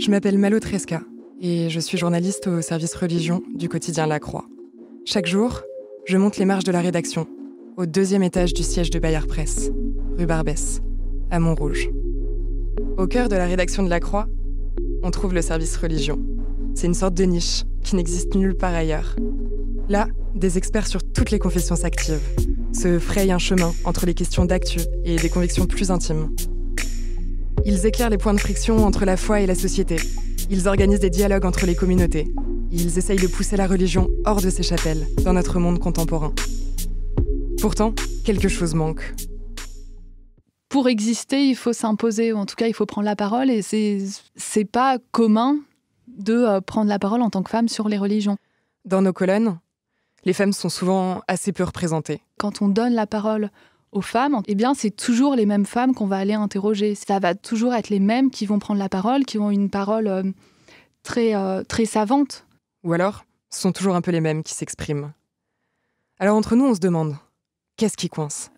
Je m'appelle Malo Tresca et je suis journaliste au service religion du quotidien La Croix. Chaque jour, je monte les marches de la rédaction, au 2e étage du siège de Bayard Presse, rue Barbès, à Montrouge. Au cœur de la rédaction de La Croix, on trouve le service religion. C'est une sorte de niche qui n'existe nulle part ailleurs. Là, des experts sur toutes les confessions s'activent, se frayent un chemin entre les questions d'actu et des convictions plus intimes. Ils éclairent les points de friction entre la foi et la société. Ils organisent des dialogues entre les communautés. Ils essayent de pousser la religion hors de ses chapelles, dans notre monde contemporain. Pourtant, quelque chose manque. Pour exister, il faut s'imposer, ou en tout cas, il faut prendre la parole, et c'est pas commun de prendre la parole en tant que femme sur les religions. Dans nos colonnes, les femmes sont souvent assez peu représentées. Quand on donne la parole aux femmes, eh bien, c'est toujours les mêmes femmes qu'on va aller interroger. Ça va toujours être les mêmes qui vont prendre la parole, qui ont une parole très savante. Ou alors, ce sont toujours un peu les mêmes qui s'expriment. Alors entre nous, on se demande, qu'est-ce qui coince ?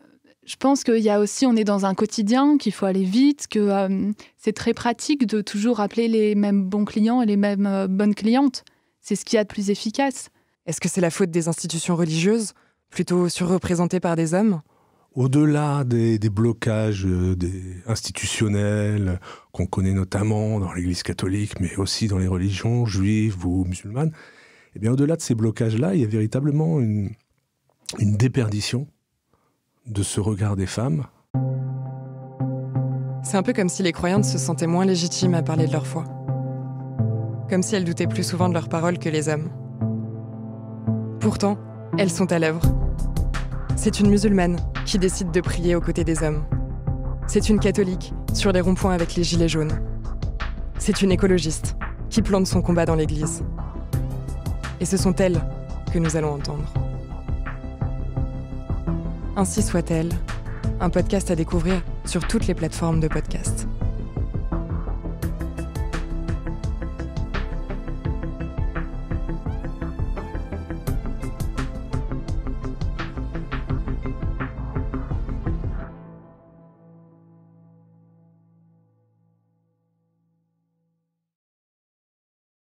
Je pense qu'il y a aussi, on est dans un quotidien, qu'il faut aller vite, que c'est très pratique de toujours appeler les mêmes bons clients et les mêmes bonnes clientes. C'est ce qu'il y a de plus efficace. Est-ce que c'est la faute des institutions religieuses, plutôt surreprésentées par des hommes ? Au-delà des blocages institutionnels qu'on connaît notamment dans l'Église catholique, mais aussi dans les religions juives ou musulmanes, eh bien, au-delà de ces blocages-là, il y a véritablement une déperdition de ce regard des femmes. C'est un peu comme si les croyantes se sentaient moins légitimes à parler de leur foi. Comme si elles doutaient plus souvent de leurs paroles que les hommes. Pourtant, elles sont à l'œuvre. C'est une musulmane qui décide de prier aux côtés des hommes. C'est une catholique sur les ronds-points avec les gilets jaunes. C'est une écologiste qui plante son combat dans l'église. Et ce sont elles que nous allons entendre. Ainsi soit-elle, un podcast à découvrir sur toutes les plateformes de podcast.